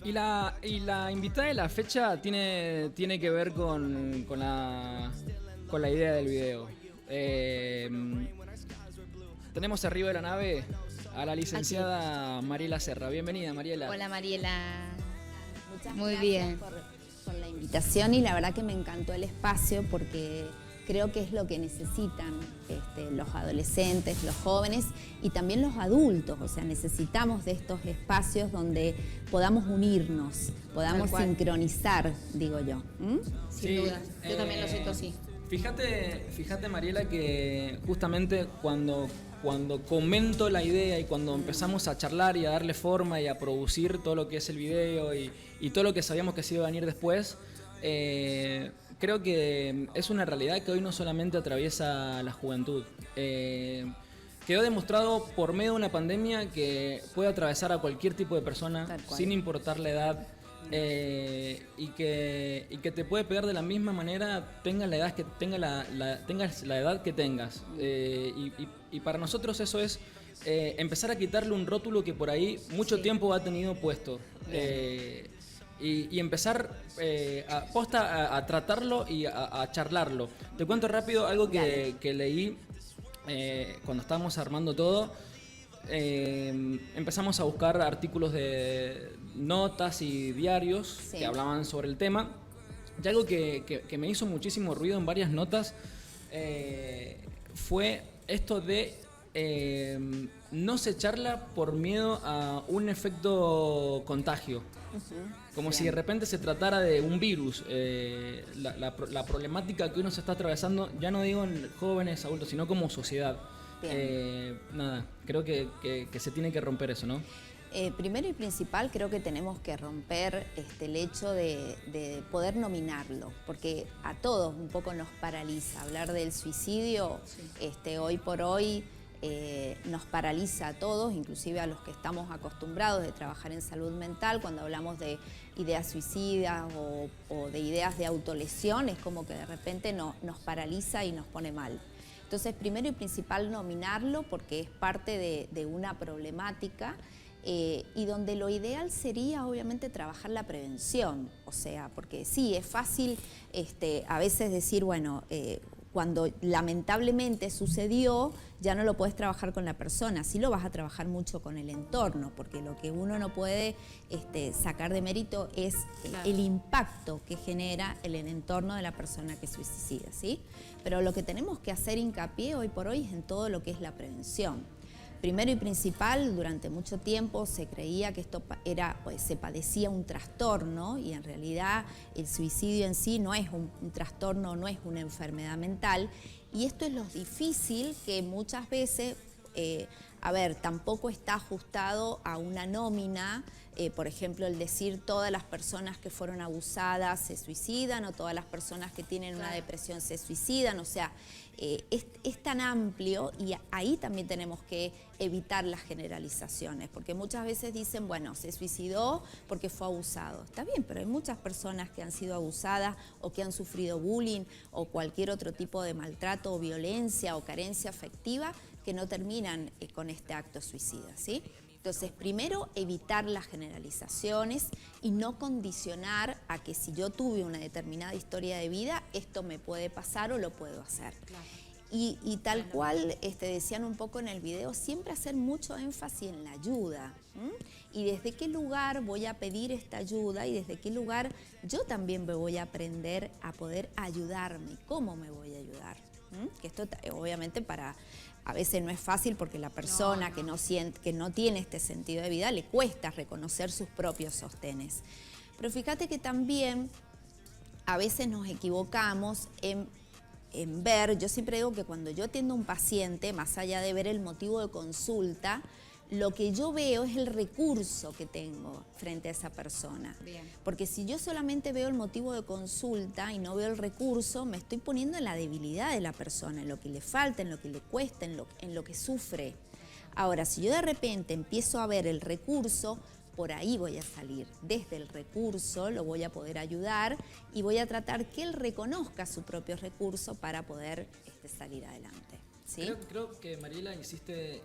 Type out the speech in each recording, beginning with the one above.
Y la invitada de la fecha tiene que ver con la idea del video. Tenemos arriba de la nave a la Así es. licenciada Mariela Serra. Bienvenida, Mariela. Hola Mariela. Muchas Muy gracias bien. por la invitación y la verdad que me encantó el espacio porque creo que es lo que necesitan los adolescentes, los jóvenes y también los adultos. O sea, necesitamos de estos espacios donde podamos unirnos, podamos sincronizar, digo yo. Sin duda. Yo también lo siento así. Fíjate Mariela, que justamente cuando comento la idea y cuando empezamos a charlar y a darle forma y a producir todo lo que es el video y todo lo que sabíamos que se iba a venir después, creo que es una realidad que hoy no solamente atraviesa la juventud. Quedó demostrado por medio de una pandemia que puede atravesar a cualquier tipo de persona sin importar la edad. Y que te puede pegar de la misma manera, tengas la edad que tengas la edad que tengas. Y para nosotros eso es empezar a quitarle un rótulo que por ahí mucho tiempo ha tenido puesto. Y empezar a tratarlo y a charlarlo. Te cuento rápido algo que leí cuando estábamos armando todo. Empezamos a buscar artículos de notas y diarios que hablaban sobre el tema. Y algo que me hizo muchísimo ruido en varias notas fue esto de no se charla por miedo a un efecto contagio. Como si de repente se tratara de un virus. La problemática que uno se está atravesando, ya no digo en jóvenes, adultos, sino como sociedad. Nada, creo que se tiene que romper eso, ¿no? Primero y principal, creo que tenemos que romper el hecho de poder nominarlo, porque a todos un poco nos paraliza. Hablar del suicidio, hoy por hoy nos paraliza a todos, inclusive a los que estamos acostumbrados de trabajar en salud mental. Cuando hablamos de ideas suicidas o de ideas de autolesión, es como que de repente nos paraliza y nos pone mal. Entonces, primero y principal, nominarlo porque es parte de una problemática y donde lo ideal sería, obviamente, trabajar la prevención. O sea, porque sí, es fácil a veces decir, bueno, cuando lamentablemente sucedió, ya no lo puedes trabajar con la persona, sí lo vas a trabajar mucho con el entorno, porque lo que uno no puede sacar de mérito es el impacto que genera en el entorno de la persona que suicida, ¿sí? Pero lo que tenemos que hacer hincapié hoy por hoy es en todo lo que es la prevención. Primero y principal, durante mucho tiempo se creía que esto se padecía un trastorno y en realidad el suicidio en sí no es un trastorno, no es una enfermedad mental. Y esto es lo difícil que muchas veces, tampoco está ajustado a una nómina. Por ejemplo, el decir todas las personas que fueron abusadas se suicidan o todas las personas que tienen una depresión se suicidan. O sea, es tan amplio y ahí también tenemos que evitar las generalizaciones, porque muchas veces dicen, bueno, se suicidó porque fue abusado. Está bien, pero hay muchas personas que han sido abusadas o que han sufrido bullying o cualquier otro tipo de maltrato o violencia o carencia afectiva que no terminan con este acto suicida, ¿sí? Entonces, primero, evitar las generalizaciones y no condicionar a que si yo tuve una determinada historia de vida, esto me puede pasar o lo puedo hacer. Claro. Y tal cual decían un poco en el video, siempre hacer mucho énfasis en la ayuda. Y desde qué lugar voy a pedir esta ayuda y desde qué lugar yo también me voy a aprender a poder ayudarme. ¿Cómo me voy a ayudar? Que esto obviamente a veces no es fácil porque la persona que no tiene este sentido de vida le cuesta reconocer sus propios sostenes. Pero fíjate que también a veces nos equivocamos en ver, yo siempre digo que cuando yo atiendo a un paciente, más allá de ver el motivo de consulta, lo que yo veo es el recurso que tengo frente a esa persona. Bien. Porque si yo solamente veo el motivo de consulta y no veo el recurso, me estoy poniendo en la debilidad de la persona, en lo que le falta, en lo que le cuesta, en lo que sufre. Ahora, si yo de repente empiezo a ver el recurso, por ahí voy a salir. Desde el recurso lo voy a poder ayudar y voy a tratar que él reconozca su propio recurso para poder salir adelante. ¿Sí? Creo que Mariela hiciste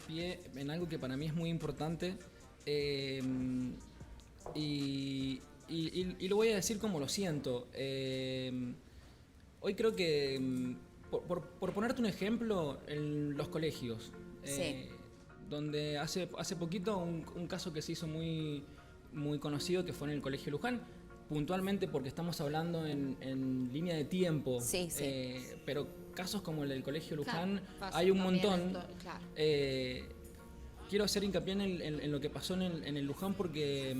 pie en algo que para mí es muy importante. Y lo voy a decir como lo siento. Hoy creo que, por ponerte un ejemplo, en los colegios, Sí. donde hace poquito un caso que se hizo muy, muy conocido, que fue en el Colegio Luján, puntualmente porque estamos hablando en línea de tiempo, Sí, sí. pero casos como el del Colegio Luján Claro, hay un también montón. claro. Quiero hacer hincapié en lo que pasó en el Luján porque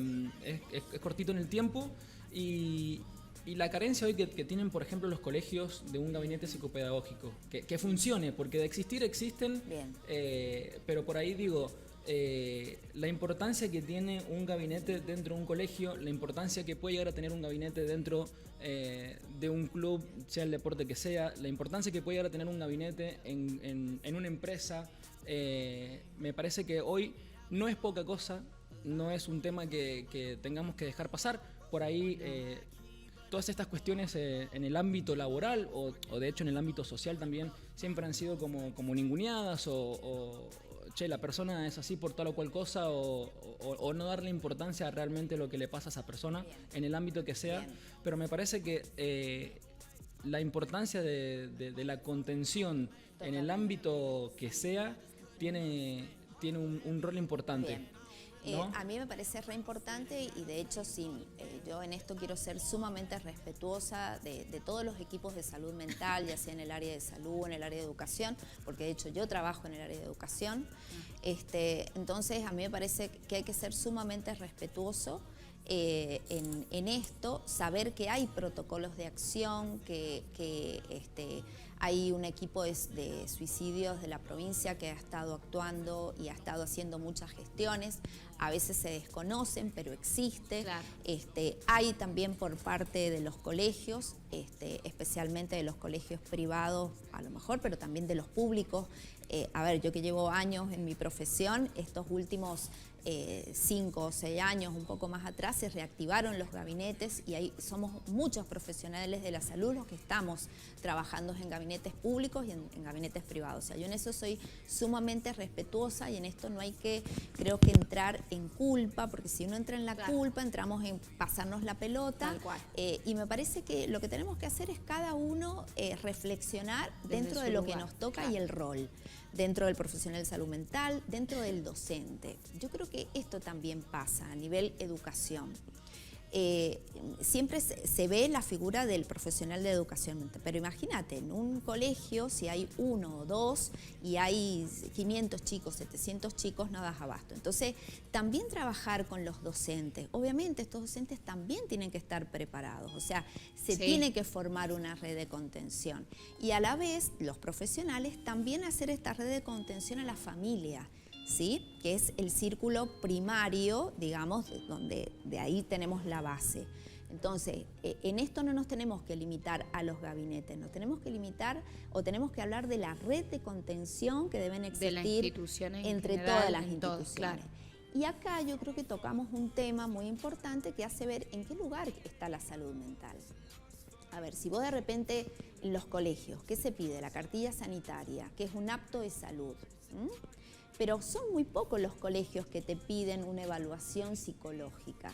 es cortito en el tiempo y la carencia hoy que tienen, por ejemplo, los colegios de un gabinete psicopedagógico, que funcione, porque de existir existen, Bien. pero por ahí digo, la importancia que tiene un gabinete dentro de un colegio, la importancia que puede llegar a tener un gabinete dentro de un club, sea el deporte que sea, la importancia que puede llegar a tener un gabinete en una empresa, me parece que hoy no es poca cosa, no es un tema que tengamos que dejar pasar. Por ahí todas estas cuestiones en el ámbito laboral o de hecho en el ámbito social también siempre han sido como ninguneadas o che, la persona es así por tal o cual cosa o no darle importancia a realmente lo que le pasa a esa persona. Bien. En el ámbito que sea. Bien. Pero me parece que la importancia de la contención en el ámbito que sea tiene un rol importante. Bien. ¿No? A mí me parece re importante y de hecho yo en esto quiero ser sumamente respetuosa de todos los equipos de salud mental, ya sea en el área de salud o en el área de educación, porque de hecho yo trabajo en el área de educación. Entonces a mí me parece que hay que ser sumamente respetuoso en esto, saber que hay protocolos de acción, que hay un equipo de suicidios de la provincia que ha estado actuando y ha estado haciendo muchas gestiones. A veces se desconocen, pero existe. Claro. Hay también por parte de los colegios, especialmente de los colegios privados, a lo mejor, pero también de los públicos. Yo que llevo años en mi profesión, estos últimos 5 o 6 años, un poco más atrás, se reactivaron los gabinetes y ahí somos muchos profesionales de la salud los que estamos trabajando en gabinetes públicos y en gabinetes privados. O sea, yo en eso soy sumamente respetuosa y en esto no hay que, creo que entrar en culpa, porque si uno entra en la culpa, entramos en pasarnos la pelota. Tal cual. Y me parece que lo que tenemos que hacer es cada uno reflexionar Desde dentro su de lo que lugar, nos toca claro. y el rol, dentro del profesional de salud mental, dentro del docente. Yo creo que esto también pasa a nivel educación. Siempre se ve la figura del profesional de educación mental, pero imagínate, en un colegio, si hay 1 o 2 y hay 500 chicos, 700 chicos, no das abasto. Entonces, también trabajar con los docentes. Obviamente, estos docentes también tienen que estar preparados, o sea, se tiene que formar una red de contención. Y a la vez, los profesionales también hacer esta red de contención a la familia, ¿sí? Que es el círculo primario, digamos, donde de ahí tenemos la base. Entonces, en esto no nos tenemos que limitar a los gabinetes, nos tenemos que limitar o tenemos que hablar de la red de contención que deben existir De las instituciones entre general, todas las en todo, instituciones. claro. Y acá yo creo que tocamos un tema muy importante que hace ver en qué lugar está la salud mental. A ver, si vos de repente en los colegios, ¿qué se pide? La cartilla sanitaria, que es un acto de salud. Pero son muy pocos los colegios que te piden una evaluación psicológica.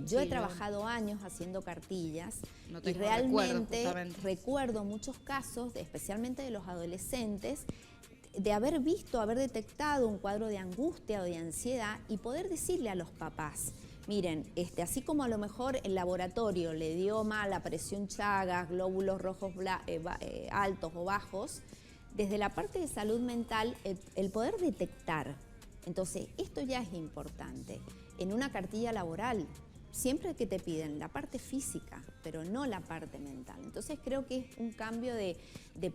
Yo he trabajado años haciendo cartillas No y tengo realmente recuerdo muchos casos, especialmente de los adolescentes, de haber visto, haber detectado un cuadro de angustia o de ansiedad y poder decirle a los papás, miren, así como a lo mejor el laboratorio le dio mal, apareció en Chagas, glóbulos rojos altos o bajos, desde la parte de salud mental, el poder detectar. Entonces, esto ya es importante. En una cartilla laboral, siempre que te piden la parte física, pero no la parte mental. Entonces, creo que es un cambio de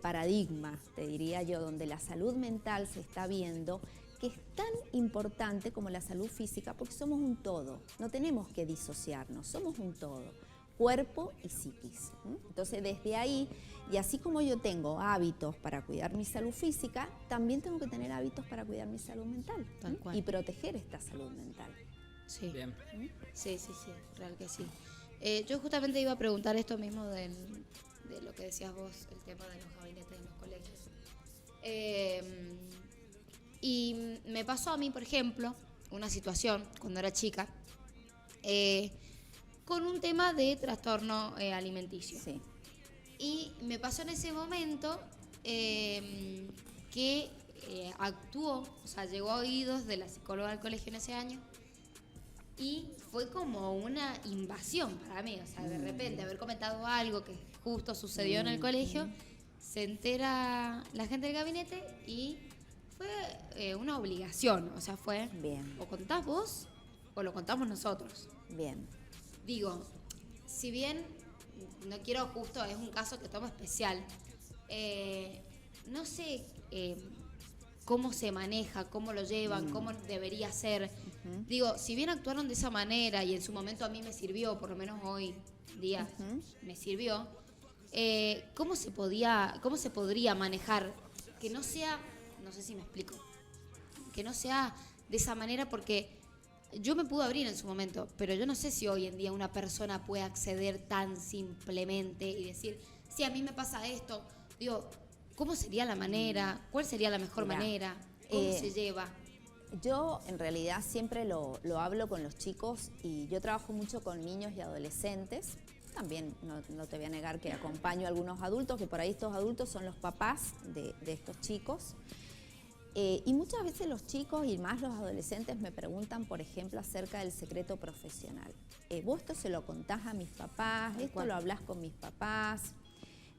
paradigma, te diría yo, donde la salud mental se está viendo que es tan importante como la salud física, porque somos un todo. No tenemos que disociarnos, somos un todo. Cuerpo y psiquis. Entonces, desde ahí, y así como yo tengo hábitos para cuidar mi salud física, también tengo que tener hábitos para cuidar mi salud mental y proteger esta salud mental. Sí. Bien. Sí, real que sí. Yo justamente iba a preguntar esto mismo de lo que decías vos, el tema de los gabinetes en los colegios. Y me pasó a mí, por ejemplo, una situación cuando era chica. con un tema de trastorno alimenticio. Sí. Y me pasó en ese momento que actuó, o sea, llegó a oídos de la psicóloga del colegio en ese año y fue como una invasión para mí, o sea, de repente haber comentado algo que justo sucedió en el colegio, se entera la gente del gabinete y fue una obligación, o sea, fue Bien. o contás vos o lo contamos nosotros. Bien. Digo, si bien no quiero justo, es un caso que tomo especial, no sé cómo se maneja, cómo lo llevan, cómo debería ser. Digo, si bien actuaron de esa manera y en su momento a mí me sirvió, por lo menos hoy día me sirvió, ¿cómo se podría manejar? Que no sea, no sé si me explico, que no sea de esa manera, porque yo me pude abrir en su momento, pero yo no sé si hoy en día una persona puede acceder tan simplemente y decir, sí, a mí me pasa esto. Digo, ¿cómo sería la manera? ¿Cuál sería la mejor manera? ¿Cómo se lleva? Yo en realidad siempre lo hablo con los chicos y yo trabajo mucho con niños y adolescentes. También no te voy a negar que acompaño a algunos adultos, que por ahí estos adultos son los papás de estos chicos. Y muchas veces los chicos y más los adolescentes me preguntan, por ejemplo, acerca del secreto profesional. ¿Vos esto se lo contás a mis papás? ¿Esto lo hablás con mis papás?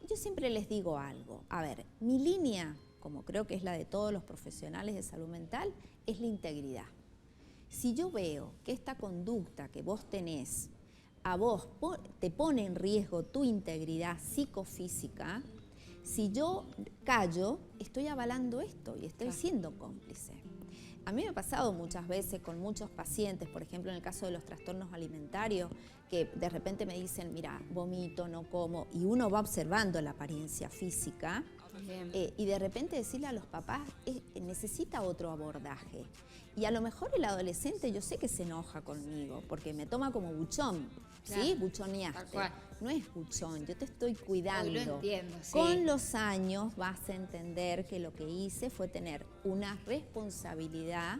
Y yo siempre les digo algo. A ver, mi línea, como creo que es la de todos los profesionales de salud mental, es la integridad. Si yo veo que esta conducta que vos tenés a vos te pone en riesgo tu integridad psicofísica, si yo callo, estoy avalando esto y estoy siendo cómplice. A mí me ha pasado muchas veces con muchos pacientes, por ejemplo en el caso de los trastornos alimentarios, que de repente me dicen, mira, vomito, no como, y uno va observando la apariencia física, y de repente decirle a los papás, necesita otro abordaje. Y a lo mejor el adolescente yo sé que se enoja conmigo, porque me toma como buchón, ¿sí? Claro. Buchoneaste. No es buchón, yo te estoy cuidando. Hoy lo entiendo, sí. Con los años vas a entender que lo que hice fue tener una responsabilidad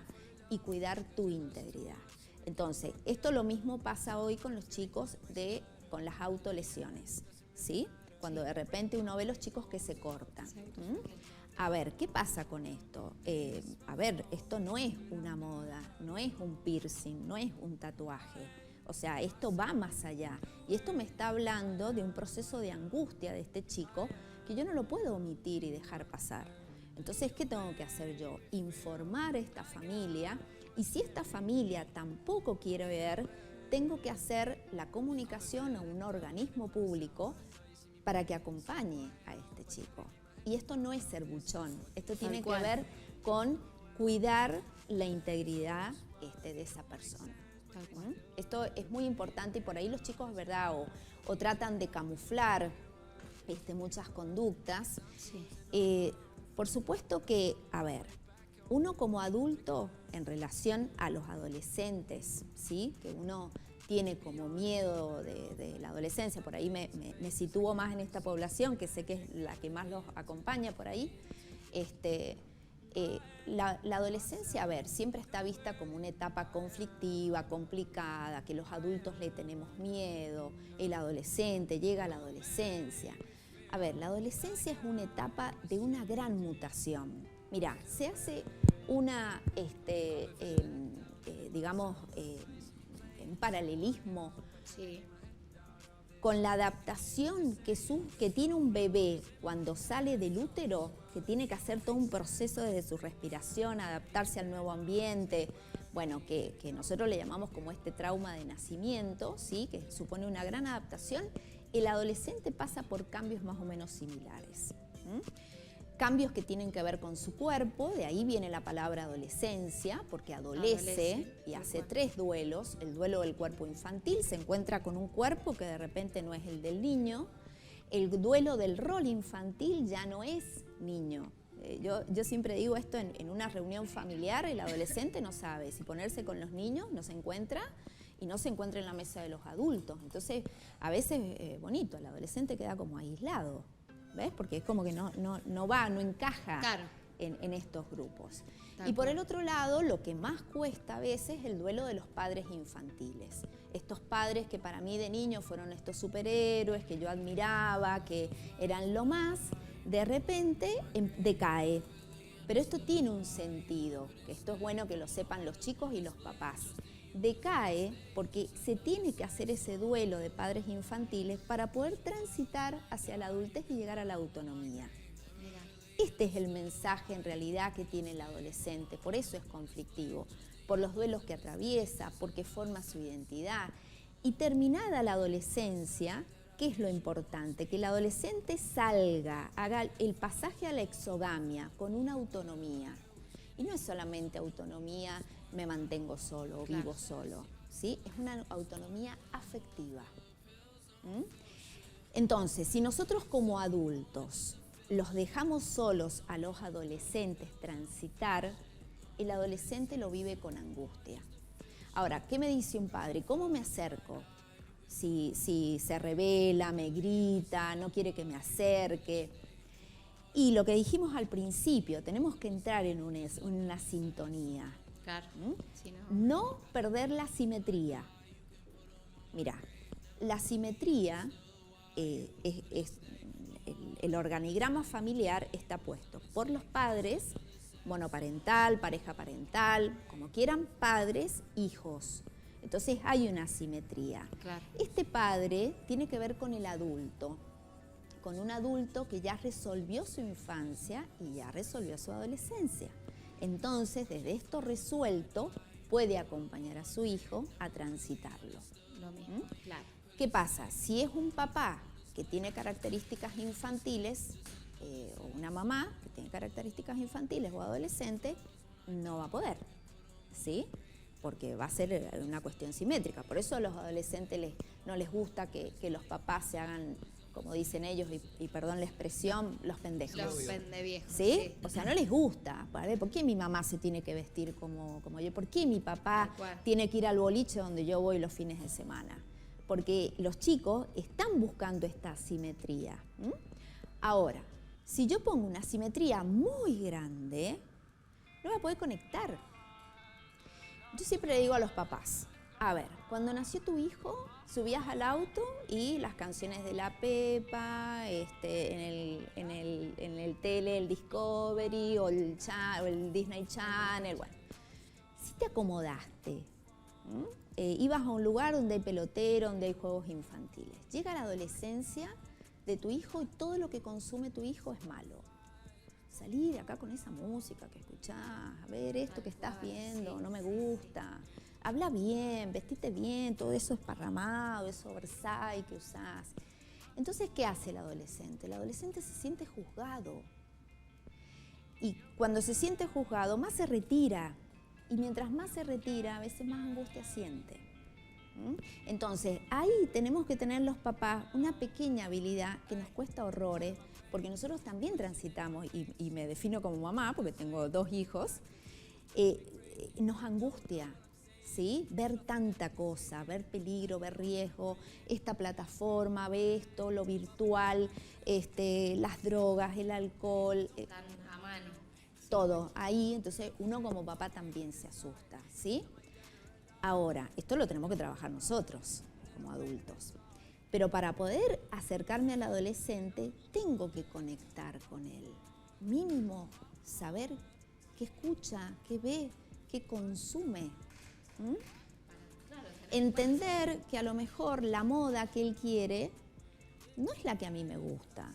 y cuidar tu integridad. Entonces, esto lo mismo pasa hoy con los chicos con las autolesiones, ¿sí? Cuando de repente uno ve los chicos que se cortan. A ver, ¿qué pasa con esto? A ver, esto no es una moda, no es un piercing, no es un tatuaje. O sea, esto va más allá. Y esto me está hablando de un proceso de angustia de este chico que yo no lo puedo omitir y dejar pasar. Entonces, ¿qué tengo que hacer yo? Informar a esta familia. Y si esta familia tampoco quiere ver, tengo que hacer la comunicación a un organismo público para que acompañe a este chico. Y esto no es ser buchón, esto tiene que ver con cuidar la integridad de esa persona. Esto es muy importante y por ahí los chicos, ¿verdad? O tratan de camuflar muchas conductas. Sí. Por supuesto que, a ver, uno como adulto en relación a los adolescentes, ¿sí? Que uno tiene como miedo de la adolescencia, por ahí me sitúo más en esta población, que sé que es la que más los acompaña por ahí. La adolescencia, a ver, siempre está vista como una etapa conflictiva, complicada, que los adultos le tenemos miedo, el adolescente llega a la adolescencia. A ver, la adolescencia es una etapa de una gran mutación. Mirá, se hace una, un paralelismo con la adaptación que tiene un bebé cuando sale del útero, que tiene que hacer todo un proceso desde su respiración, adaptarse al nuevo ambiente, bueno, que nosotros le llamamos como trauma de nacimiento, ¿sí? Que supone una gran adaptación. El adolescente pasa por cambios más o menos similares. Cambios que tienen que ver con su cuerpo, de ahí viene la palabra adolescencia, porque adolece y hace 3 duelos. El duelo del cuerpo infantil, se encuentra con un cuerpo que de repente no es el del niño. El duelo del rol infantil ya no es niño. Yo siempre digo esto en una reunión familiar, el adolescente no sabe si ponerse con los niños, no se encuentra y no se encuentra en la mesa de los adultos. Entonces, a veces, bonito, el adolescente queda como aislado. ¿Ves? Porque es como que no encaja en estos grupos. Y por el otro lado, lo que más cuesta a veces es el duelo de los padres infantiles. padres que para mí de niño fueron estos superhéroes que yo admiraba, que eran lo más, de repente decae. Pero esto tiene un sentido, que esto es bueno que lo sepan los chicos y los papás. Decae porque se tiene que hacer ese duelo de padres infantiles para poder transitar hacia la adultez y llegar a la autonomía. Este es el mensaje en realidad que tiene el adolescente, por eso es conflictivo, por los duelos que atraviesa, porque forma su identidad. Y terminada la adolescencia, ¿qué es lo importante? Que el adolescente salga, haga el pasaje a la exogamia con una autonomía. Y no es solamente autonomía, me mantengo solo o vivo solo, ¿sí? Es una autonomía afectiva. Entonces, si nosotros como adultos los dejamos solos a los adolescentes transitar, el adolescente lo vive con angustia. Ahora, ¿qué me dice un padre? ¿Cómo me acerco? Si se revela, me grita, no quiere que me acerque. Y lo que dijimos al principio, tenemos que entrar en una sintonía. Claro. Si No perder la simetría. Mira, la simetría el organigrama familiar está puesto por los padres, monoparental, pareja parental, como quieran, padres, hijos. Entonces hay una simetría. Claro. Este padre tiene que ver con el adulto, con un adulto que ya resolvió su infancia y ya resolvió su adolescencia. Entonces, desde esto resuelto, puede acompañar a su hijo a transitarlo. Lo mismo, claro. ¿Qué pasa? Si es un papá que tiene características infantiles, o una mamá que tiene características infantiles o adolescente, no va a poder, ¿sí? Porque va a ser una cuestión simétrica. Por eso a los adolescentes no les gusta que los papás se hagan, como dicen ellos, y perdón la expresión, los pendejos. Los pendeviejos. ¿Sí? O sea, no les gusta. ¿Por qué mi mamá se tiene que vestir como yo? ¿Por qué mi papá tiene que ir al boliche donde yo voy los fines de semana? Porque los chicos están buscando esta simetría. Ahora, si yo pongo una simetría muy grande, no va a poder conectar. Yo siempre le digo a los papás, a ver, cuando nació tu hijo, subías al auto y las canciones de la Pepa, en el tele, el Discovery o el Disney Channel, bueno, si te acomodaste, ibas a un lugar donde hay pelotero, donde hay juegos infantiles. Llega la adolescencia de tu hijo y todo lo que consume tu hijo es malo. Salí de acá con esa música que escuchás, a ver esto que estás viendo, no me gusta. Habla bien, vestite bien, todo eso esparramado, eso oversize que usás. Entonces, ¿qué hace el adolescente? El adolescente se siente juzgado. Y cuando se siente juzgado, más se retira. Y mientras más se retira, a veces más angustia siente. Entonces, ahí tenemos que tener los papás una pequeña habilidad que nos cuesta horrores, porque nosotros también transitamos, y me defino como mamá, porque tengo 2 hijos, nos angustia, ¿sí? Ver tanta cosa, ver peligro, ver riesgo, esta plataforma, ver esto, lo virtual, las drogas, el alcohol. Están a mano. Todo ahí, entonces uno como papá también se asusta, ¿sí? Ahora, esto lo tenemos que trabajar nosotros, como adultos. Pero para poder acercarme al adolescente, tengo que conectar con él. Mínimo, saber qué escucha, qué ve, qué consume. Entender que a lo mejor la moda que él quiere no es la que a mí me gusta.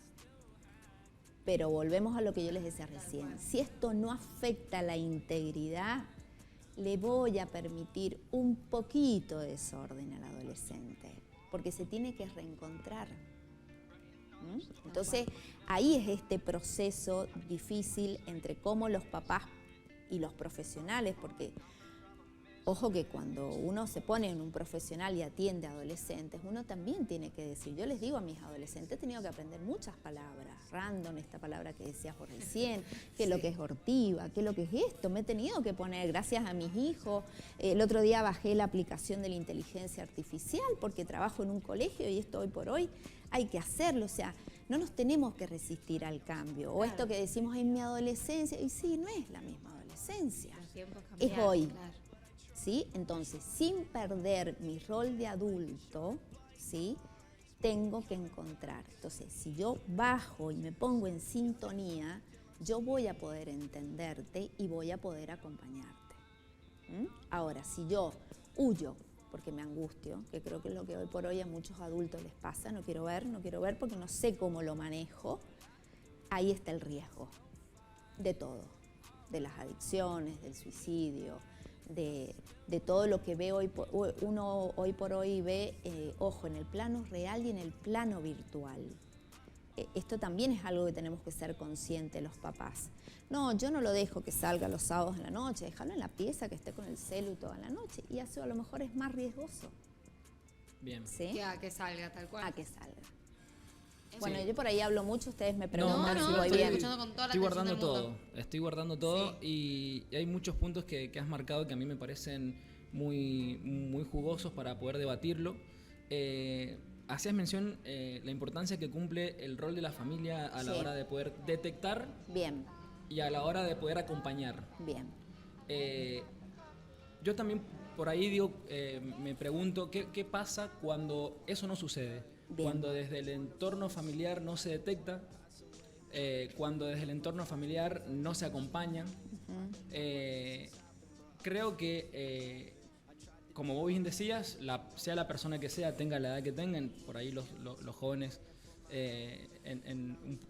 Pero volvemos a lo que yo les decía recién. Si esto no afecta la integridad, le voy a permitir un poquito de desorden al adolescente, porque se tiene que reencontrar. Entonces, ahí es este proceso difícil entre cómo los papás y los profesionales, porque ojo que cuando uno se pone en un profesional y atiende a adolescentes, uno también tiene que decir, yo les digo a mis adolescentes, he tenido que aprender muchas palabras, random, esta palabra que decías por recién, qué es lo que es ortiva, qué es lo que es esto, me he tenido que poner, gracias a mis hijos, el otro día bajé la aplicación de la inteligencia artificial porque trabajo en un colegio y esto hoy por hoy hay que hacerlo, o sea, no nos tenemos que resistir al cambio, o esto que decimos en mi adolescencia, y sí, no es la misma adolescencia, es hoy. ¿sí? Entonces, sin perder mi rol de adulto, ¿sí? Tengo que encontrar. Entonces, si yo bajo y me pongo en sintonía, yo voy a poder entenderte y voy a poder acompañarte. Ahora, si yo huyo porque me angustio, que creo que es lo que hoy por hoy a muchos adultos les pasa, no quiero ver porque no sé cómo lo manejo, ahí está el riesgo de todo, de las adicciones, del suicidio, de todo lo que ve uno hoy por hoy ve, ojo, en el plano real y en el plano virtual. Esto también es algo que tenemos que ser conscientes los papás. No, yo no lo dejo que salga los sábados en la noche, déjalo en la pieza, que esté con el celu toda la noche. Y eso a lo mejor es más riesgoso. Bien. ¿Sí? Que a que salga tal cual. A que salga. Bueno, Sí. yo por ahí hablo mucho, ustedes me preguntan No, si voy estoy bien. escuchando con toda la Estoy atención guardando del todo, mundo. estoy guardando todo y hay muchos puntos que has marcado que a mí me parecen muy jugosos para poder debatirlo. Hacías mención la importancia que cumple el rol de la familia a la Sí. hora de poder detectar Bien, y a la hora de poder acompañar. bien. Yo también por ahí me pregunto qué pasa cuando eso no sucede. Bien. Cuando desde el entorno familiar no se detecta, cuando desde el entorno familiar no se acompaña. Creo que, como vos bien decías, sea la persona que sea, tenga la edad que tengan, por ahí los jóvenes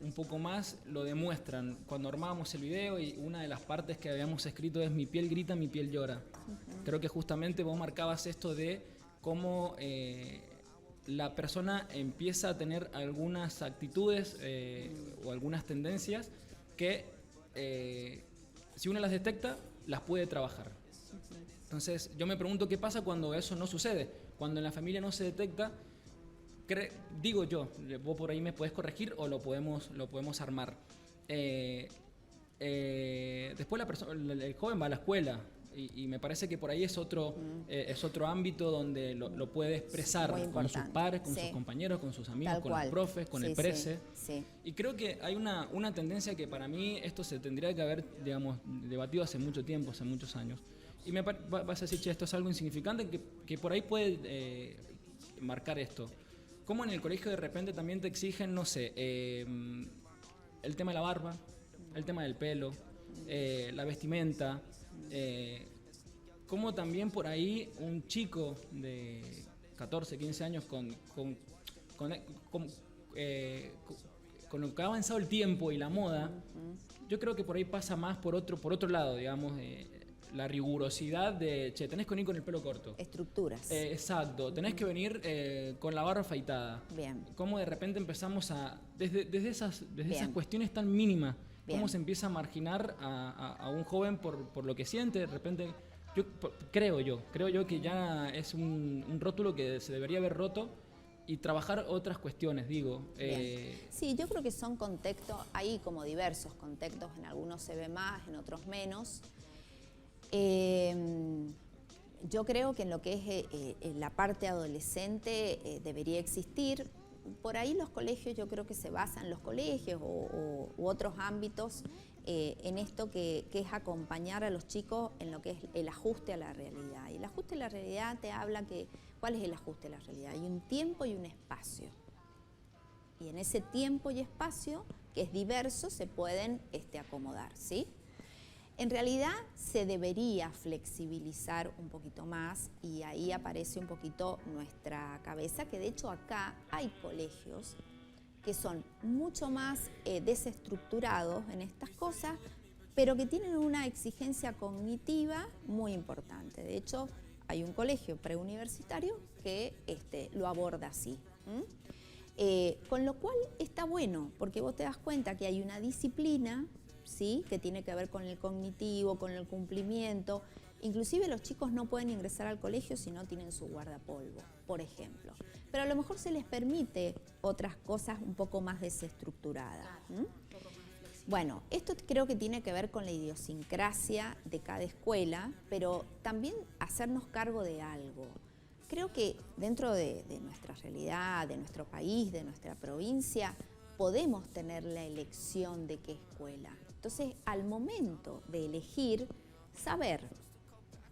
un poco más lo demuestran. Cuando armábamos el video y una de las partes que habíamos escrito es "mi piel grita, mi piel llora". Creo que justamente vos marcabas esto de cómo la persona empieza a tener algunas actitudes o algunas tendencias que si uno las detecta, las puede trabajar. Entonces yo me pregunto qué pasa cuando eso no sucede, cuando en la familia no se detecta. Digo yo, vos por ahí me puedes corregir o lo podemos armar. Después el joven va a la escuela y me parece que por ahí es otro ámbito donde lo puede expresar Muy con sus importante, pares, con sí. sus compañeros, con sus amigos, Tal con cual. los profes, con Sí, el prese. sí. Y creo que hay una tendencia que para mí esto se tendría que haber, digamos, debatido hace mucho tiempo, hace muchos años. Y vas a decir, che, esto es algo insignificante que por ahí puede marcar esto. ¿Cómo en el colegio de repente también te exigen, no sé, el tema de la barba, el tema del pelo, la vestimenta? ¿Cómo también por ahí un chico de 14, 15 años con lo que ha avanzado el tiempo y la moda, yo creo que por ahí pasa más por otro lado, digamos, la rigurosidad de, che, tenés que venir con el pelo corto. Estructuras. Exacto, tenés que venir con la barba afeitada. Bien. Cómo de repente empezamos desde esas Bien. cuestiones tan mínimas, Bien. cómo se empieza a marginar a un joven por lo que siente, de repente, creo yo que ya es un rótulo que se debería haber roto y trabajar otras cuestiones, digo. Sí, yo creo que son contextos, hay como diversos contextos, en algunos se ve más, en otros menos. Yo creo que en lo que es en la parte adolescente debería existir. Por ahí los colegios, yo creo que se basan los colegios u otros ámbitos en esto que es acompañar a los chicos en lo que es el ajuste a la realidad. Y el ajuste a la realidad te habla ¿cuál es el ajuste a la realidad? Hay un tiempo y un espacio. Y en ese tiempo y espacio, que es diverso, se pueden acomodar, ¿sí? En realidad se debería flexibilizar un poquito más y ahí aparece un poquito nuestra cabeza, que de hecho acá hay colegios que son mucho más desestructurados en estas cosas, pero que tienen una exigencia cognitiva muy importante. De hecho, hay un colegio preuniversitario que lo aborda así. Con lo cual está bueno, porque vos te das cuenta que hay una disciplina, ¿sí?, que tiene que ver con el cognitivo, con el cumplimiento. Inclusive los chicos no pueden ingresar al colegio si no tienen su guardapolvo, por ejemplo. Pero a lo mejor se les permite otras cosas un poco más desestructuradas. Bueno, esto creo que tiene que ver con la idiosincrasia de cada escuela, pero también hacernos cargo de algo. Creo que dentro de nuestra realidad, de nuestro país, de nuestra provincia, podemos tener la elección de qué escuela. Entonces, al momento de elegir, saber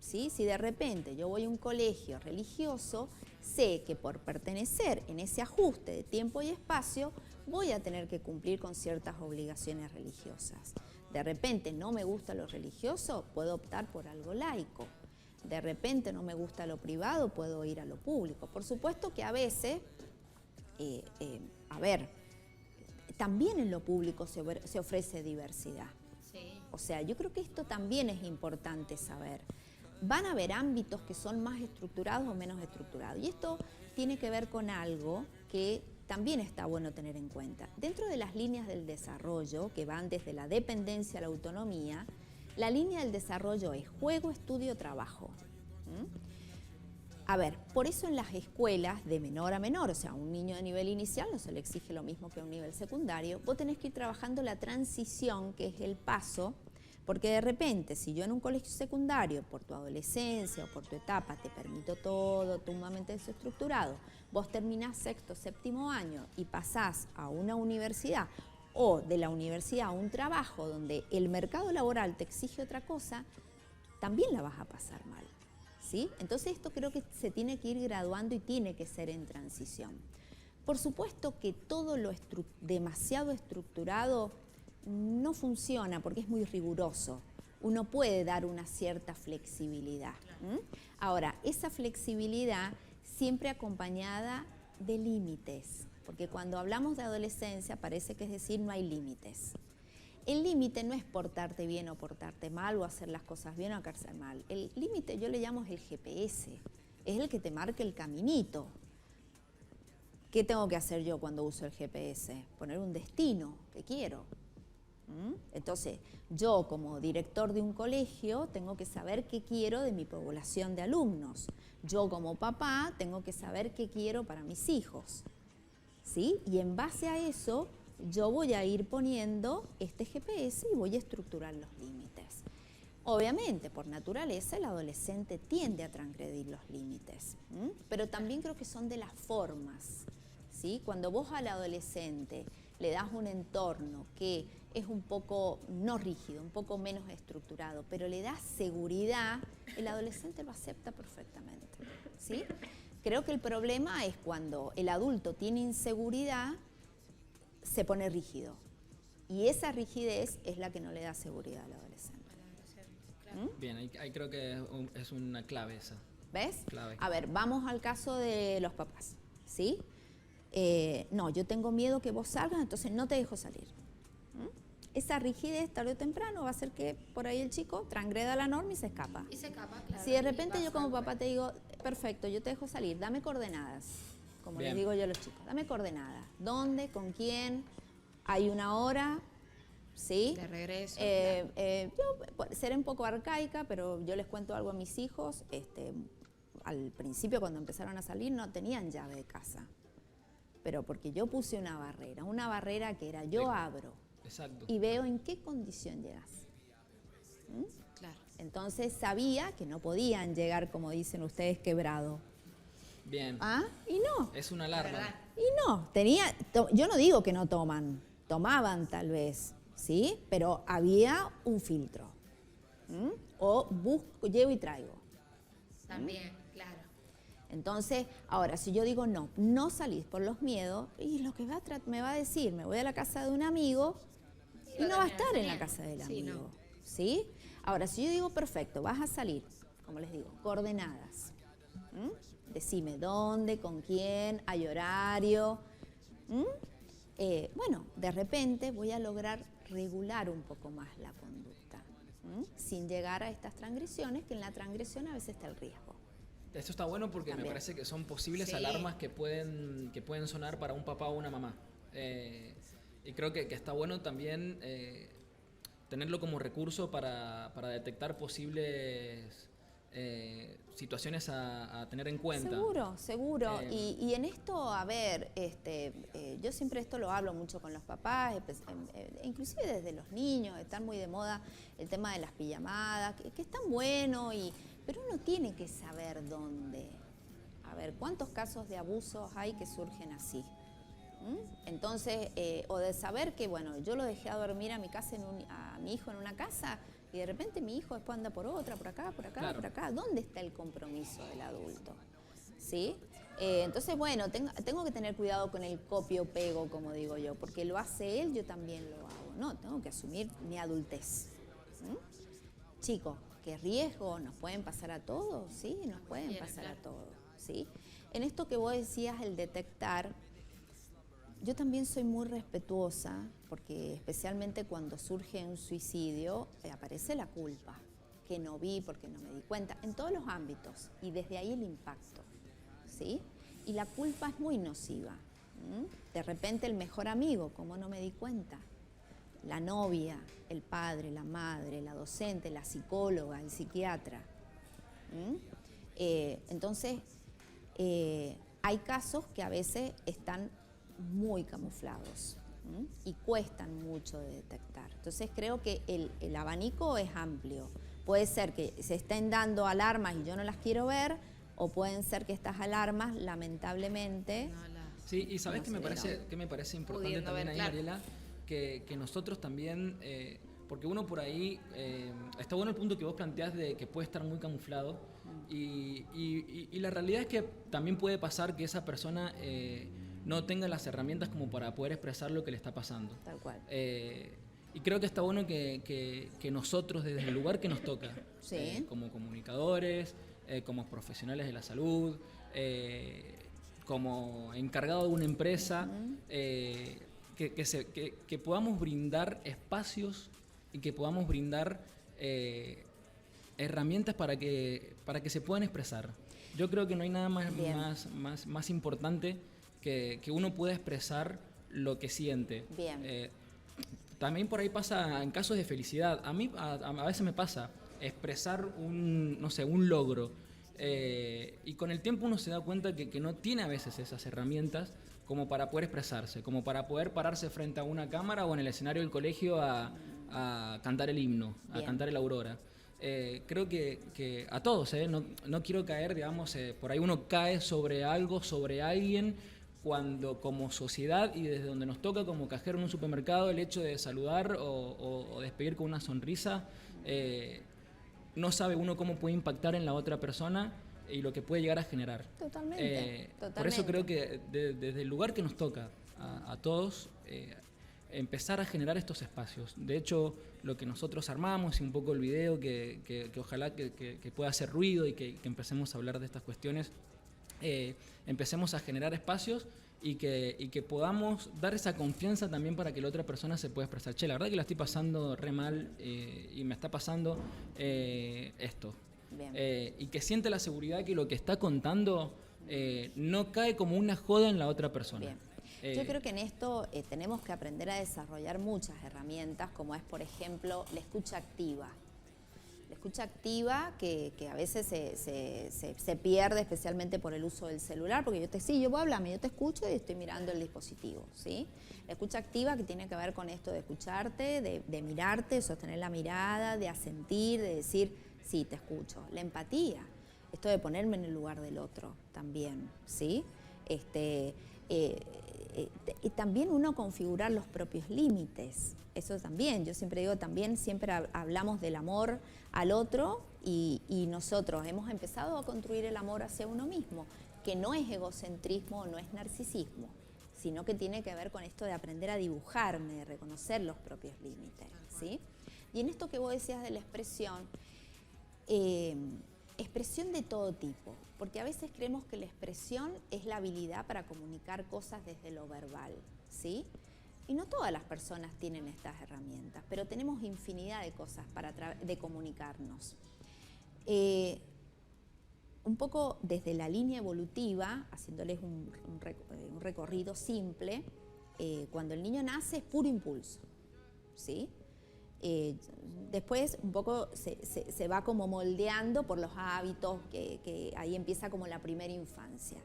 ¿sí? Si de repente yo voy a un colegio religioso, sé que por pertenecer en ese ajuste de tiempo y espacio, voy a tener que cumplir con ciertas obligaciones religiosas. De repente no me gusta lo religioso, puedo optar por algo laico. De repente no me gusta lo privado, puedo ir a lo público. Por supuesto que a veces, también en lo público se ofrece diversidad. Sí. O sea, yo creo que esto también es importante saber. Van a haber ámbitos que son más estructurados o menos estructurados. Y esto tiene que ver con algo que también está bueno tener en cuenta. Dentro de las líneas del desarrollo, que van desde la dependencia a la autonomía, la línea del desarrollo es juego, estudio, trabajo. A ver, por eso en las escuelas de menor a menor, o sea, a un niño de nivel inicial no se le exige lo mismo que a un nivel secundario, vos tenés que ir trabajando la transición, que es el paso, porque de repente, si yo en un colegio secundario, por tu adolescencia o por tu etapa, te permito todo sumamente desestructurado, vos terminás sexto, séptimo año y pasás a una universidad, o de la universidad a un trabajo donde el mercado laboral te exige otra cosa, también la vas a pasar mal. ¿Sí? Entonces esto creo que se tiene que ir graduando y tiene que ser en transición. Por supuesto que todo lo demasiado estructurado no funciona porque es muy riguroso. Uno puede dar una cierta flexibilidad. Ahora, esa flexibilidad siempre acompañada de límites, porque cuando hablamos de adolescencia parece que es decir no hay límites. El límite no es portarte bien o portarte mal o hacer las cosas bien o hacerse mal. El límite yo le llamo el GPS, es el que te marca el caminito. ¿Qué tengo que hacer yo cuando uso el GPS? Poner un destino que quiero. Entonces, yo como director de un colegio tengo que saber qué quiero de mi población de alumnos. Yo como papá tengo que saber qué quiero para mis hijos. ¿Sí? Y en base a eso, yo voy a ir poniendo este GPS y voy a estructurar los límites. Obviamente, por naturaleza, el adolescente tiende a transgredir los límites, pero también creo que son de las formas, ¿sí? Cuando vos al adolescente le das un entorno que es un poco, no rígido, un poco menos estructurado, pero le das seguridad, el adolescente lo acepta perfectamente, ¿sí? Creo que el problema es cuando el adulto tiene inseguridad, se pone rígido. Y esa rigidez es la que no le da seguridad al adolescente. Bien, ahí creo que es una clave esa. ¿Ves? Clave. A ver, vamos al caso de los papás, ¿sí? No, yo tengo miedo que vos salgas, entonces no te dejo salir. Esa rigidez, tarde o temprano, va a hacer que por ahí el chico transgreda la norma y se escapa. Y se escapa, claro. Si de repente yo como papá te digo, perfecto, yo te dejo salir, dame coordenadas, como Bien. les digo yo a los chicos, dame coordenadas. ¿Dónde? ¿Con quién? ¿Hay una hora? ¿Sí? De regreso. Yo seré un poco arcaica, pero yo les cuento algo a mis hijos. Al principio, cuando empezaron a salir, no tenían llave de casa. Pero porque yo puse una barrera que era yo abro. Exacto. Y veo en qué condición llegas. Claro. Entonces sabía que no podían llegar, como dicen ustedes, quebrado. Bien. ¿Ah? Y no. Es una alarma. ¿Verdad? Y no. Yo no digo que no tomaban tal vez, ¿sí? Pero había un filtro. O busco, llevo y traigo. También, claro. Entonces, ahora, si yo digo no salís por los miedos, y lo que me va a decir, me voy a la casa de un amigo y no va a estar en la casa del Sí, amigo. no. ¿Sí? Ahora, si yo digo, perfecto, vas a salir, como les digo, coordenadas. Decime dónde, con quién, hay horario. Bueno, de repente voy a lograr regular un poco más la conducta, sin llegar a estas transgresiones, que en la transgresión a veces está el riesgo. Esto está bueno porque También. me parece que son posibles Sí. alarmas que pueden sonar para un papá o una mamá. Y creo que está bueno también tenerlo como recurso para detectar posibles situaciones a tener en cuenta. Seguro. Y en esto, a ver, yo siempre esto lo hablo mucho con los papás, inclusive desde los niños, están muy de moda el tema de las pijamadas, que están buenos, pero uno tiene que saber dónde. A ver, ¿cuántos casos de abusos hay que surgen así? Entonces, o de saber que, bueno, yo lo dejé a dormir a mi hijo en una casa Y de repente mi hijo después anda por otra, por acá, Claro. por acá. ¿Dónde está el compromiso del adulto? ¿Sí? Entonces, bueno, tengo que tener cuidado con el copio-pego, como digo yo, porque lo hace él, yo también lo hago. No, tengo que asumir mi adultez. Chicos, ¿qué riesgo? ¿Nos pueden pasar a todos? Sí, nos pueden Bien, pasar claro. a todos. ¿Sí? En esto que vos decías, el detectar, yo también soy muy respetuosa, porque especialmente cuando surge un suicidio, aparece la culpa, que no vi porque no me di cuenta, en todos los ámbitos, y desde ahí el impacto, ¿sí? Y la culpa es muy nociva. De repente el mejor amigo, ¿cómo no me di cuenta? La novia, el padre, la madre, la docente, la psicóloga, el psiquiatra. Entonces, hay casos que a veces están muy camuflados y cuestan mucho de detectar. Entonces creo que el abanico es amplio. Puede ser que se estén dando alarmas y yo no las quiero ver, o pueden ser que estas alarmas, lamentablemente... No, la- Sí, y ¿sabes No qué me sé, parece, no. qué me parece importante Pudiendo también ver, ahí, claro. Mariela? Que nosotros también, porque uno por ahí, está bueno el punto que vos planteás de que puede estar muy camuflado, y la realidad es que también puede pasar que esa persona no tenga las herramientas como para poder expresar lo que le está pasando. Tal cual. Y creo que está bueno que nosotros, desde el lugar que nos toca, Sí. como comunicadores, como profesionales de la salud, como encargado de una empresa, que podamos brindar espacios y que podamos brindar herramientas para que se puedan expresar. Yo creo que no hay nada Bien. más importante que uno pueda expresar lo que siente. Bien. También por ahí pasa en casos de felicidad. A mí a veces me pasa expresar un logro. Y con el tiempo uno se da cuenta que no tiene a veces esas herramientas como para poder expresarse, como para poder pararse frente a una cámara o en el escenario del colegio a cantar el himno, a Bien. cantar el Aurora. Creo que a todos, no quiero caer, digamos, por ahí uno cae sobre algo, sobre alguien, cuando como sociedad y desde donde nos toca como cajero en un supermercado, el hecho de saludar o despedir con una sonrisa, no sabe uno cómo puede impactar en la otra persona y lo que puede llegar a generar. Totalmente, Por eso totalmente. creo que desde el lugar que nos toca a todos, empezar a generar estos espacios. De hecho, lo que nosotros armamos y un poco el video que ojalá que pueda hacer ruido y que empecemos a hablar de estas cuestiones, empecemos a generar espacios y que podamos dar esa confianza también para que la otra persona se pueda expresar. Che, la verdad que la estoy pasando re mal y me está pasando esto. Bien. Y que siente la seguridad que lo que está contando no cae como una joda en la otra persona. Bien. Yo creo que en esto tenemos que aprender a desarrollar muchas herramientas, como es, por ejemplo, la escucha activa. La escucha activa que a veces se pierde, especialmente por el uso del celular, porque yo puedo hablarme, yo te escucho y estoy mirando el dispositivo, ¿sí? La escucha activa que tiene que ver con esto de escucharte, de mirarte, de sostener la mirada, de asentir, de decir, sí, te escucho. La empatía, esto de ponerme en el lugar del otro también, ¿sí? Y también uno configurar los propios límites, eso también, yo siempre digo, también siempre hablamos del amor al otro y nosotros hemos empezado a construir el amor hacia uno mismo, que no es egocentrismo, no es narcisismo, sino que tiene que ver con esto de aprender a dibujarme, de reconocer los propios límites, ¿sí? Y en esto que vos decías de la expresión, expresión de todo tipo, porque a veces creemos que la expresión es la habilidad para comunicar cosas desde lo verbal, ¿sí? Y no todas las personas tienen estas herramientas, pero tenemos infinidad de cosas de comunicarnos. Un poco desde la línea evolutiva, haciéndoles un recorrido simple, cuando el niño nace es puro impulso, ¿sí? Después un poco se va como moldeando por los hábitos, que ahí empieza como la primera infancia.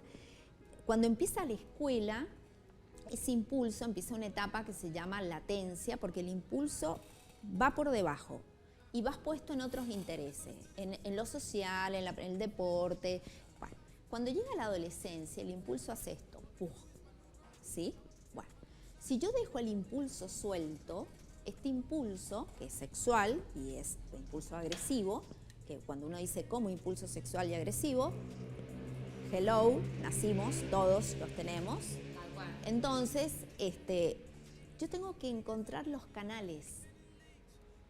Cuando empieza la escuela, ese impulso empieza una etapa que se llama latencia, porque el impulso va por debajo y vas puesto en otros intereses, en lo social, en el deporte. Bueno, cuando llega la adolescencia, el impulso hace esto, ¡puf! ¿Sí? Bueno, si yo dejo el impulso suelto, este impulso, que es sexual y es un impulso agresivo, que cuando uno dice como impulso sexual y agresivo, hello, nacimos, todos los tenemos. Entonces, yo tengo que encontrar los canales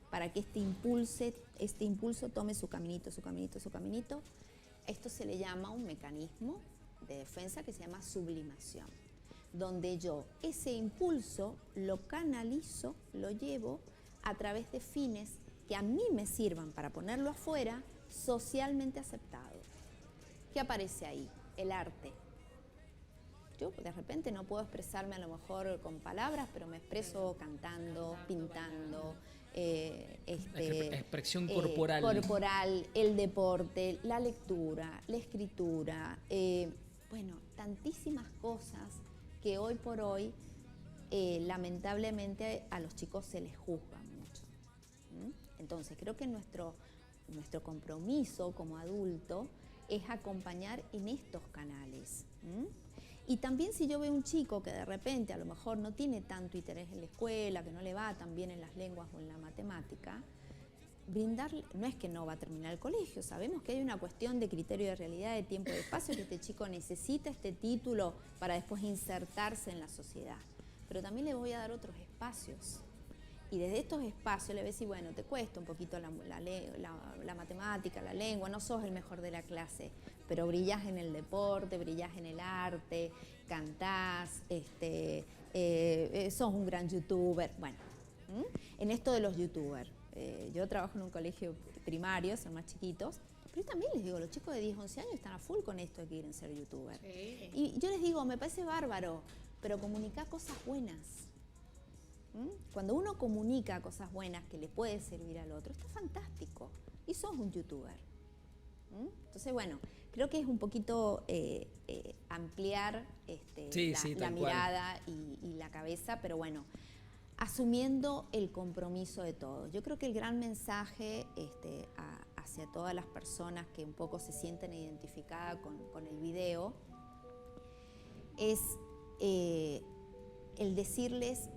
para que este impulso tome su caminito, su caminito, su caminito. Esto se le llama un mecanismo de defensa que se llama sublimación, donde yo ese impulso lo canalizo, lo llevo a través de fines que a mí me sirvan para ponerlo afuera, socialmente aceptado. ¿Qué aparece ahí? El arte. Yo de repente no puedo expresarme a lo mejor con palabras, pero me expreso cantando, pintando, expresión corporal. Corporal, el deporte, la lectura, la escritura, bueno, tantísimas cosas que hoy por hoy lamentablemente a los chicos se les juzga mucho. Entonces creo que nuestro compromiso como adulto es acompañar en estos canales. Y también si yo veo un chico que de repente a lo mejor no tiene tanto interés en la escuela, que no le va tan bien en las lenguas o en la matemática, brindarle, no es que no va a terminar el colegio, sabemos que hay una cuestión de criterio de realidad, de tiempo y de espacio, que este chico necesita este título para después insertarse en la sociedad, pero también le voy a dar otros espacios. Y desde estos espacios le voy a decir, bueno, te cuesta un poquito la matemática, la lengua, no sos el mejor de la clase, pero brillás en el deporte, brillás en el arte, cantás, sos un gran youtuber. Bueno, en esto de los youtubers, yo trabajo en un colegio primario, son más chiquitos, pero yo también les digo, los chicos de 10, 11 años están a full con esto de que quieren ser youtubers. Sí. Y yo les digo, me parece bárbaro, pero comunicá cosas buenas. Cuando uno comunica cosas buenas que le puede servir al otro, está fantástico. Y sos un youtuber. Entonces, bueno, creo que es un poquito ampliar la mirada y la cabeza, pero bueno, asumiendo el compromiso de todos. Yo creo que el gran mensaje hacia todas las personas que un poco se sienten identificadas con el video es el decirles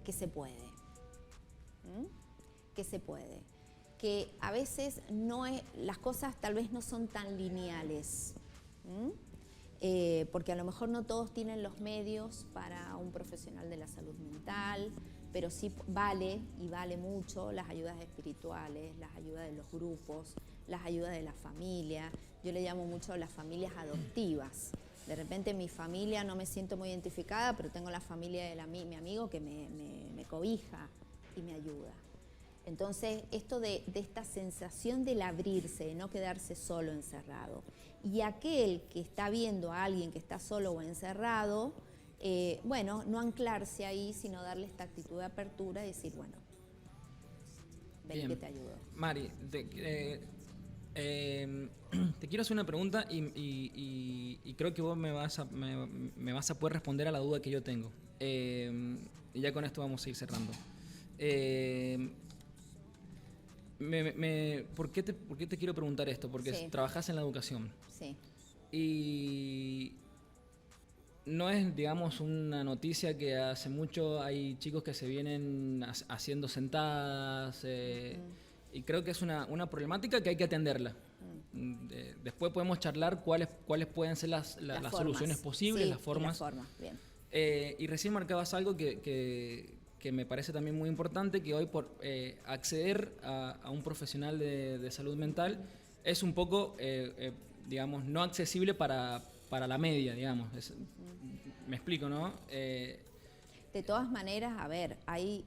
que se puede, que se puede, que a veces las cosas tal vez no son tan lineales, porque a lo mejor no todos tienen los medios para un profesional de la salud mental, pero sí vale mucho las ayudas espirituales, las ayudas de los grupos, las ayudas de la familia. Yo le llamo mucho a las familias adoptivas. De repente mi familia no me siento muy identificada, pero tengo la familia de mi amigo que me cobija y me ayuda. Entonces, esto de esta sensación del abrirse, de no quedarse solo encerrado. Y aquel que está viendo a alguien que está solo o encerrado, bueno, no anclarse ahí, sino darle esta actitud de apertura y decir, bueno, ven que te ayudo. Mari, te quiero hacer una pregunta y creo que vos me vas a poder responder a la duda que yo tengo. Y ya con esto vamos a ir cerrando. ¿Por qué te quiero preguntar esto? Porque sí. Trabajás en la educación. Sí. Y no es, digamos, una noticia que hace mucho hay chicos que se vienen haciendo sentadas. Y creo que es una problemática que hay que atenderla. Después podemos charlar cuáles pueden ser las soluciones posibles, sí, las formas. Bien. Y recién marcabas algo que me parece también muy importante, que hoy por acceder a un profesional de salud mental es un poco, digamos, no accesible para la media, digamos. Me explico, ¿no? De todas maneras, a ver, hay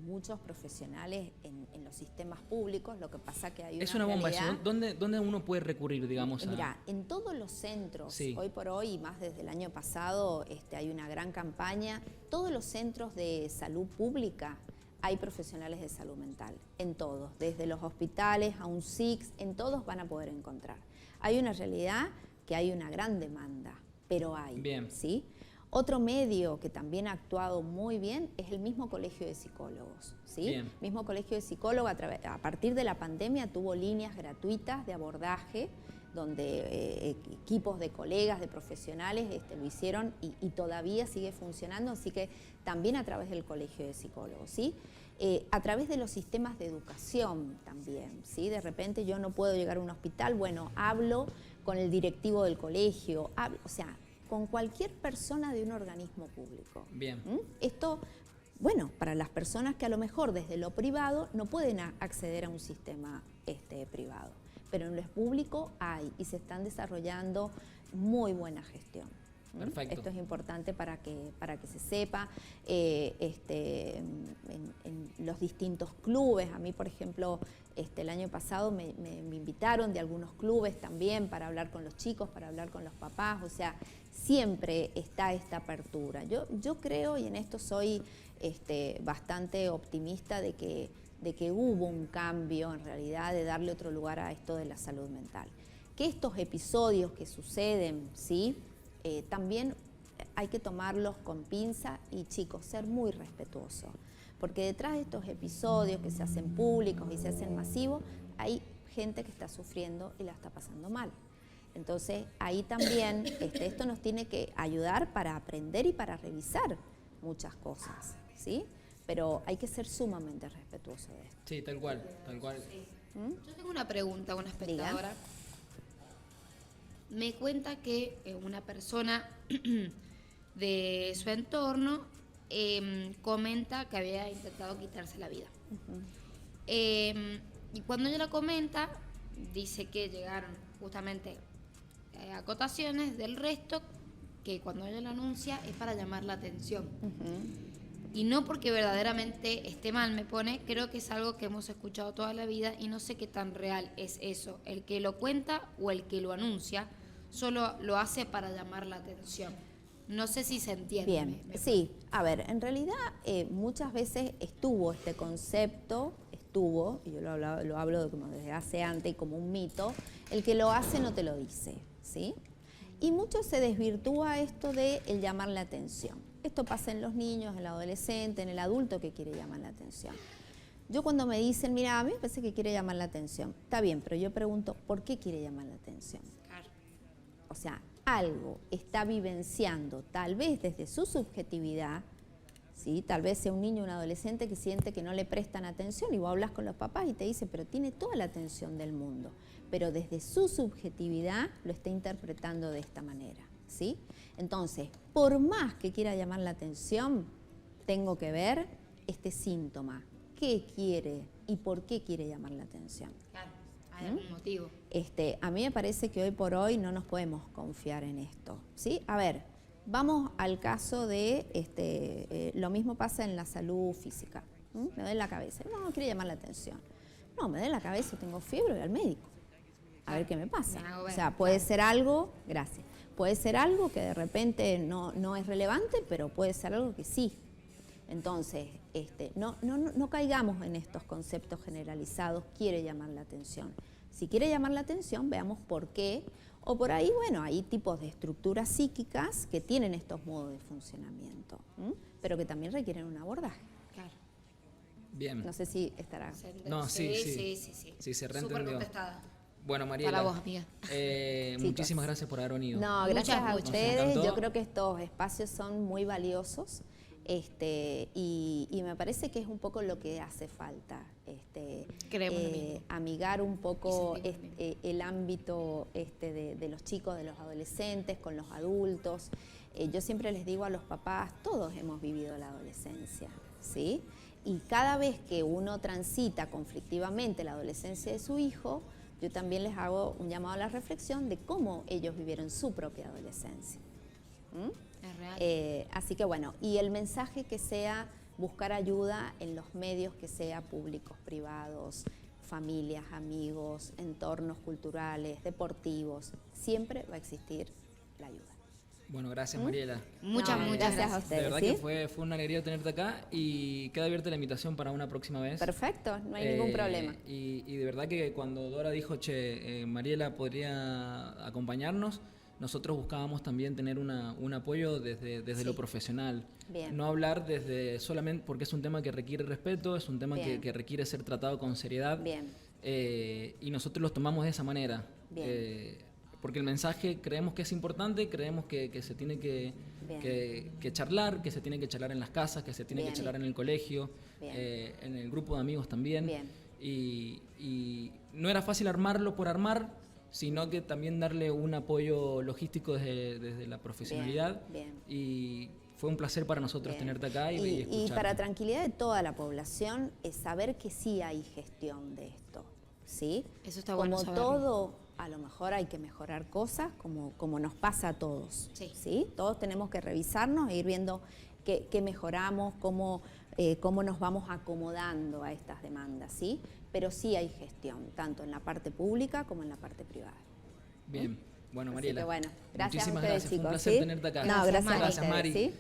muchos profesionales en los sistemas públicos, lo que pasa que hay es una bomba realidad, eso. ¿Dónde uno puede recurrir, digamos? Mira, en todos los centros, sí. Hoy por hoy, y más desde el año pasado, hay una gran campaña. Todos los centros de salud pública hay profesionales de salud mental, en todos, desde los hospitales a un SIX, en todos van a poder encontrar. Hay una realidad que hay una gran demanda, pero hay, bien. ¿Sí? Otro medio que también ha actuado muy bien es el mismo Colegio de Psicólogos, ¿sí? Bien. Mismo Colegio de Psicólogos a partir de la pandemia tuvo líneas gratuitas de abordaje donde equipos de colegas, de profesionales lo hicieron y todavía sigue funcionando, así que también a través del Colegio de Psicólogos, ¿sí? a través de los sistemas de educación también, ¿sí? De repente yo no puedo llegar a un hospital, bueno, hablo con el directivo del colegio, o sea, con cualquier persona de un organismo público. Bien. Esto, bueno, para las personas que a lo mejor desde lo privado no pueden acceder a un sistema privado, pero en lo público hay y se están desarrollando muy buena gestión. Perfecto. Esto es importante para que se sepa. En los distintos clubes, a mí por ejemplo el año pasado me invitaron de algunos clubes también para hablar con los chicos, para hablar con los papás, o sea, siempre está esta apertura. Yo creo, y en esto soy bastante optimista, de que hubo un cambio en realidad, de darle otro lugar a esto de la salud mental. Que estos episodios que suceden, ¿sí? También hay que tomarlos con pinza y, chicos, ser muy respetuosos, porque detrás de estos episodios que se hacen públicos y se hacen masivos, hay gente que está sufriendo y la está pasando mal. Entonces, ahí también esto nos tiene que ayudar para aprender y para revisar muchas cosas, ¿sí? Pero hay que ser sumamente respetuoso de esto. Sí, tal cual, tal cual. Sí. Yo tengo una pregunta, una espectadora. Diga. Me cuenta que una persona de su entorno comenta que había intentado quitarse la vida. Y cuando ella la comenta, dice que llegaron justamente acotaciones del resto, que cuando ella lo anuncia es para llamar la atención. Y no porque verdaderamente esté mal, me pone, creo que es algo que hemos escuchado toda la vida y no sé qué tan real es eso. El que lo cuenta o el que lo anuncia solo lo hace para llamar la atención. No sé si se entiende. Bien, sí. A ver, en realidad muchas veces estuvo este concepto, y yo lo hablo como desde hace antes y como un mito, el que lo hace no te lo dice, ¿sí? Y mucho se desvirtúa esto de el llamar la atención. Esto pasa en los niños, en el adolescente, en el adulto que quiere llamar la atención. Yo cuando me dicen, mira, a mí me parece que quiere llamar la atención, está bien, pero yo pregunto, ¿por qué quiere llamar la atención? Claro. O sea, algo está vivenciando, tal vez desde su subjetividad, ¿sí? Tal vez sea un niño o un adolescente que siente que no le prestan atención y vos hablas con los papás y te dice, pero tiene toda la atención del mundo, pero desde su subjetividad lo está interpretando de esta manera, ¿sí? Entonces, por más que quiera llamar la atención, tengo que ver este síntoma, qué quiere y por qué quiere llamar la atención. Claro, hay algún motivo. A mí me parece que hoy por hoy no nos podemos confiar en esto, ¿sí? A ver, vamos al caso de, lo mismo pasa en la salud física. Me duele la cabeza, no quiere llamar la atención. No, me duele la cabeza, tengo fiebre, voy al médico. A ver qué me pasa. O sea, puede ser algo, gracias, puede ser algo que de repente no es relevante, pero puede ser algo que sí. Entonces, no caigamos en estos conceptos generalizados, quiere llamar la atención. Si quiere llamar la atención, veamos por qué. O por ahí, bueno, hay tipos de estructuras psíquicas que tienen estos modos de funcionamiento, pero que también requieren un abordaje. Claro. Bien. No sé si estará... No, sí. Sí, se súper reentendió. contestada. Bueno, Mariela, para vos, amiga. Muchísimas gracias por haber venido. No, gracias a ustedes. Nos yo creo que estos espacios son muy valiosos y me parece que es un poco lo que hace falta. Amigar un poco el ámbito de los chicos, de los adolescentes, con los adultos. Yo siempre les digo a los papás, todos hemos vivido la adolescencia, ¿sí? Y cada vez que uno transita conflictivamente la adolescencia de su hijo, yo también les hago un llamado a la reflexión de cómo ellos vivieron su propia adolescencia. Es real. Así que bueno, y el mensaje que sea buscar ayuda en los medios que sea públicos, privados, familias, amigos, entornos culturales, deportivos, siempre va a existir la ayuda. Bueno, gracias Mariela. Muchas gracias a ustedes. De verdad ¿sí? que fue una alegría tenerte acá y queda abierta la invitación para una próxima vez. Perfecto, no hay ningún problema. Y de verdad que cuando Dora dijo, Mariela podría acompañarnos, nosotros buscábamos también tener un apoyo desde lo profesional. Bien. No hablar desde solamente porque es un tema que requiere respeto, es un tema que requiere ser tratado con seriedad. Bien. Y nosotros los tomamos de esa manera. Bien. porque el mensaje creemos que es importante, creemos que se tiene que charlar, que se tiene que charlar en las casas, que se tiene que charlar en el colegio, en el grupo de amigos también. Y no era fácil armarlo por armar, sino que también darle un apoyo logístico desde la profesionalidad. Y fue un placer para nosotros tenerte acá y escucharte. Y para tranquilidad de toda la población es saber que sí hay gestión de esto, ¿sí? Eso está bueno saberlo. Como todo, a lo mejor hay que mejorar cosas, como nos pasa a todos, ¿sí? Todos tenemos que revisarnos e ir viendo qué mejoramos, cómo nos vamos acomodando a estas demandas, ¿sí? Pero sí hay gestión, tanto en la parte pública como en la parte privada. Bien, bueno, Mariela. Así que bueno, gracias muchísimas a ustedes, gracias. chicos. Fue un placer tenerte acá. No, gracias a ustedes, Mari. ¿sí?